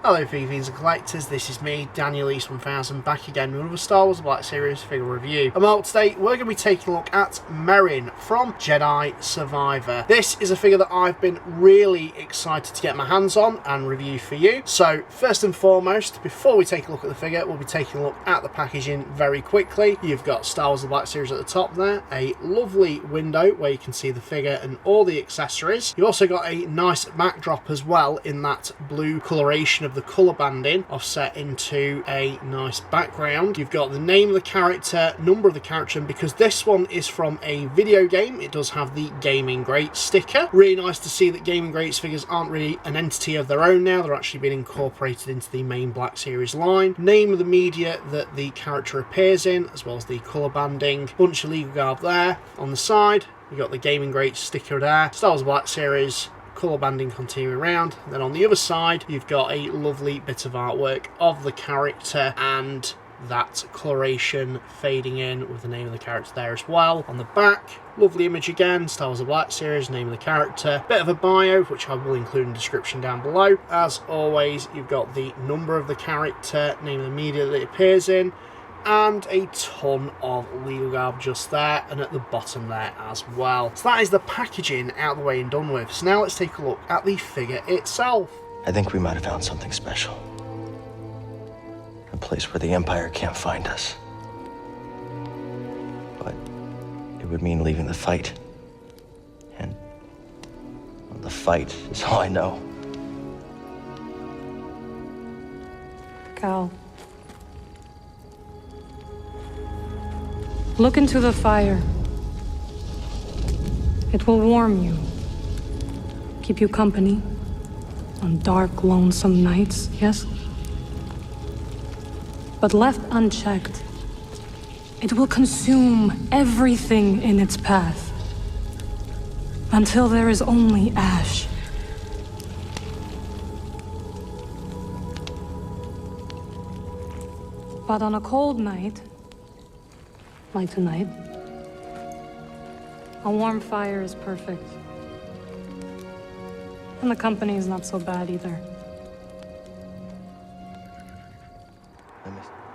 Hello FIGGIE fiends and collectors, this is me, Daniel East 1000, back again with another Star Wars Black Series figure review. And today we're going to be taking a look at Merrin from Jedi Survivor. This is a figure that I've been really excited to get my hands on and review for you. So first and foremost, before we take a look at the figure, we'll be taking a look at the packaging very quickly. You've got Star Wars Black Series at the top there, a lovely window where you can see the figure and all the accessories. You've also got a nice backdrop as well in that blue coloration of the colour banding offset into a nice background. You've got the name of the character, number of the character, and because this one is from a video game, it does have the Gaming Greats sticker. Really nice to see that Gaming Greats figures aren't really an entity of their own now, they're actually being incorporated into the main Black Series line. Name of the media that the character appears in, as well as the colour banding. Bunch of legal garb there. On the side, you've got the Gaming Greats sticker there. Star Wars Black Series, colour banding continuing around. Then on the other side, you've got a lovely bit of artwork of the character and that coloration fading in with the name of the character there as well. On the back, lovely image again, Star Wars Black Series, name of the character, bit of a bio which I will include in the description down below. As always, you've got the number of the character, name of the media that it appears in, and a ton of legal garb just there and at the bottom there as well. So that is the packaging out of the way and done with. So now let's take a look at the figure itself. I think we might have found something special. A place where the Empire can't find us. But it would mean leaving the fight. And well, the fight is all I know. Cal. Look into the fire. It will warm you, keep you company on dark, lonesome nights, yes? But left unchecked, it will consume everything in its path until there is only ash. But on a cold night, like tonight, a warm fire is perfect. And the company is not so bad either.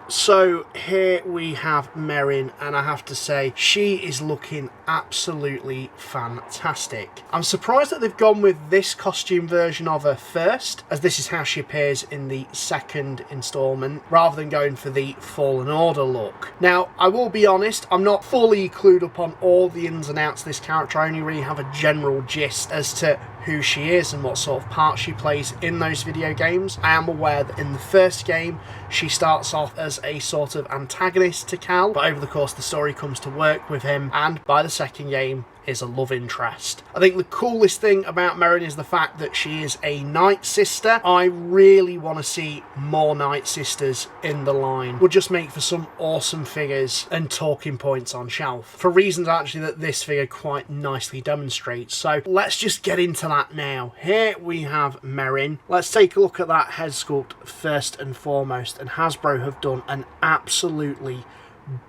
So here we have Merrin, and I have to say, she is looking absolutely fantastic. I'm surprised that they've gone with this costume version of her first, as this is how she appears in the second installment, rather than going for the Fallen Order look. Now, I will be honest, I'm not fully clued up on all the ins and outs of this character. I only really have a general gist as to who she is and what sort of part she plays in those video games. I am aware that in the first game she starts off as a sort of antagonist to Cal, but over the course of the story comes to work with him, and by the second game is a love interest. I think the coolest thing about Merrin is the fact that she is a Nightsister. I really want to see more Nightsisters in the line. Would just make for some awesome figures and talking points on shelf, for reasons actually that this figure quite nicely demonstrates. So let's just get into that now. Here we have Merrin. Let's take a look at that head sculpt first and foremost, and Hasbro have done an absolutely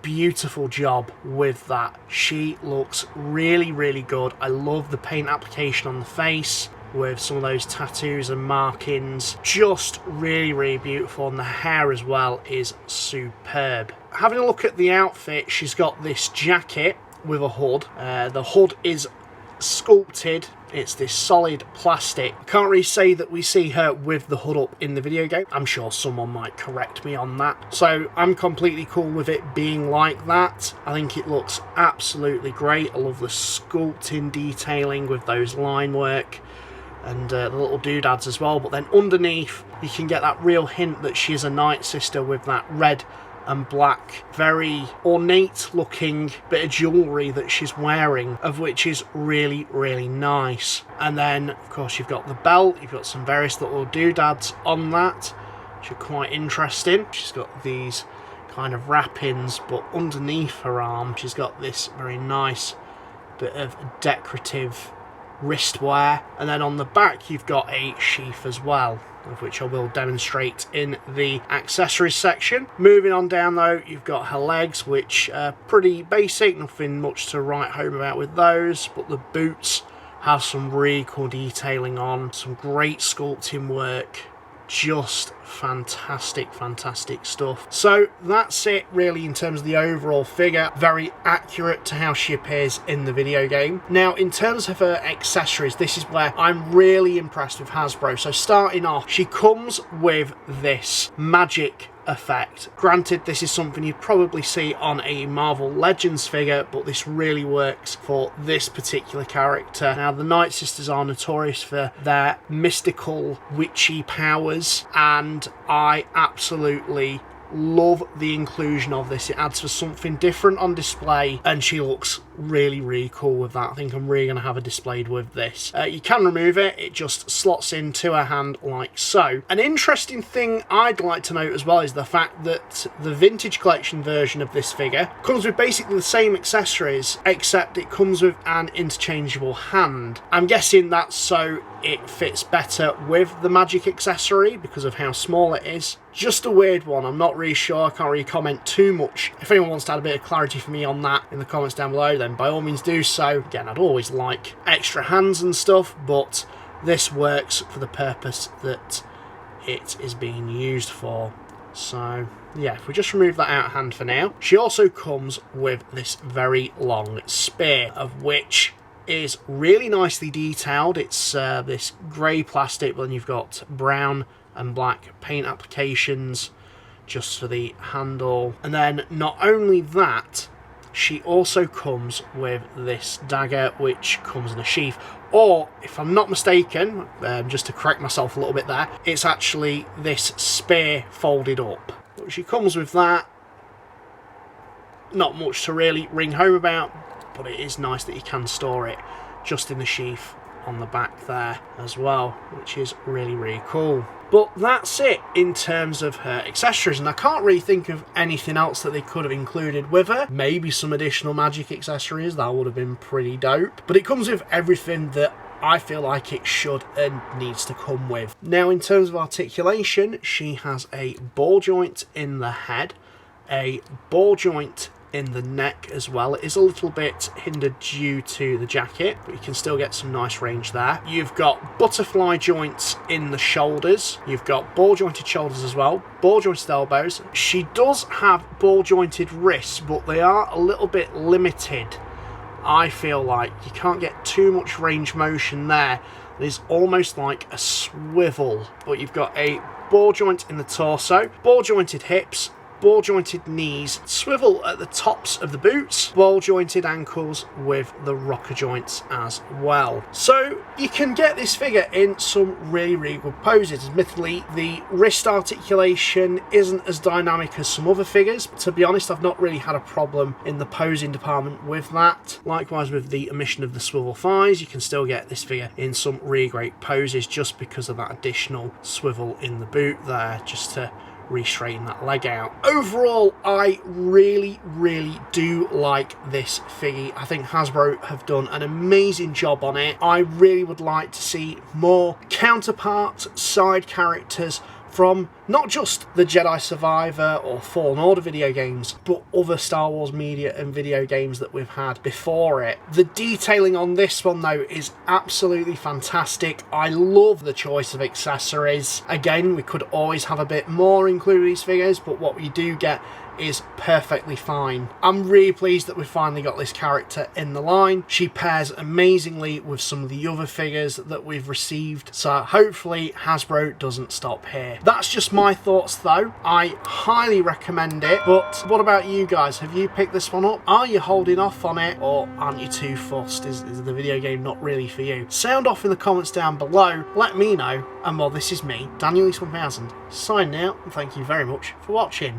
beautiful job with that. She looks really, really good. I love the paint application on the face with some of those tattoos and markings. Just really, really beautiful, and the hair as well is superb. Having a look at the outfit, she's got this jacket with a hood. The hood is sculpted. It's this solid plastic. Can't really say that we see her with the hood up in the video game. I'm sure someone might correct me on that. So I'm completely cool with it being like that. I think it looks absolutely great. I love the sculpting detailing with those line work and the little doodads as well. But then underneath, you can get that real hint that she's a Nightsister with that red and black, very ornate looking bit of jewellery that she's wearing, of which is really, really nice. And then of course you've got the belt, you've got some various little doodads on that, which are quite interesting. She's got these kind of wrappings, but underneath her arm she's got this very nice bit of decorative wristwear, and then on the back you've got a sheath as well, of which I will demonstrate in the accessories section. Moving on down though, you've got her legs, which are pretty basic, nothing much to write home about with those, but the boots have some really cool detailing on, some great sculpting work, just fantastic, fantastic stuff. So that's it really in terms of the overall figure. Very accurate to how she appears in the video game. Now in terms of her accessories, this is where I'm really impressed with Hasbro. So starting off, she comes with this magic effect. Granted, this is something you'd probably see on a Marvel Legends figure, but this really works for this particular character. Now the Nightsisters are notorious for their mystical witchy powers, and I absolutely love the inclusion of this. It adds for something different on display, and she looks really, really cool with that. I think I'm really going to have her displayed with this. You can remove it. It just slots into her hand like so. An interesting thing I'd like to note as well is the fact that the vintage collection version of this figure comes with basically the same accessories, except it comes with an interchangeable hand. I'm guessing that's so it fits better with the magic accessory because of how small it is. Just a weird one. I'm not really sure. I can't really comment too much. If anyone wants to add a bit of clarity for me on that in the comments down below, then by all means do so. Again, I'd always like extra hands and stuff, but this works for the purpose that it is being used for. So yeah, if we just remove that out of hand for now. She also comes with this very long spear, of which is really nicely detailed. It's this grey plastic, but then you've got brown and black paint applications just for the handle. And then not only that, she also comes with this dagger, which comes in a sheath, or if I'm not mistaken, just to correct myself a little bit there, it's actually this spear folded up. But she comes with that. Not much to really ring home about, but it is nice that you can store it just in the sheath on the back there as well, which is really, really cool. But that's it in terms of her accessories, and I can't really think of anything else that they could have included with her. Maybe some additional magic accessories, that would have been pretty dope. But it comes with everything that I feel like it should and needs to come with. Now in terms of articulation, she has a ball joint in the head, a ball joint in the neck as well. It is a little bit hindered due to the jacket, but you can still get some nice range there. You've got butterfly joints in the shoulders. You've got ball jointed shoulders as well, ball jointed elbows. She does have ball jointed wrists, but they are a little bit limited. I feel like you can't get too much range motion there. It is almost like a swivel, but you've got a ball joint in the torso, ball jointed hips, ball jointed knees, swivel at the tops of the boots, ball jointed ankles with the rocker joints as well. So you can get this figure in some really, really good poses. Admittedly, the wrist articulation isn't as dynamic as some other figures. To be honest, I've not really had a problem in the posing department with that. Likewise with the omission of the swivel thighs, you can still get this figure in some really great poses just because of that additional swivel in the boot there, just to re-straighten that leg out. Overall, I really, really do like this figgy. I think Hasbro have done an amazing job on it. I really would like to see more counterparts, side characters from not just the Jedi Survivor or Fallen Order video games, but other Star Wars media and video games that we've had before it. The detailing on this one though is absolutely fantastic. I love the choice of accessories. Again, we could always have a bit more included these figures, but what we do get is perfectly fine. I'm really pleased that we finally got this character in the line. She pairs amazingly with some of the other figures that we've received, so hopefully Hasbro doesn't stop here. That's just my thoughts though. I highly recommend it, but what about you guys? Have you picked this one up? Are you holding off on it, or aren't you too fussed? Is the video game not really for you? Sound off in the comments down below, let me know, and well, this is me, Daniel East 1000, signing out, and thank you very much for watching.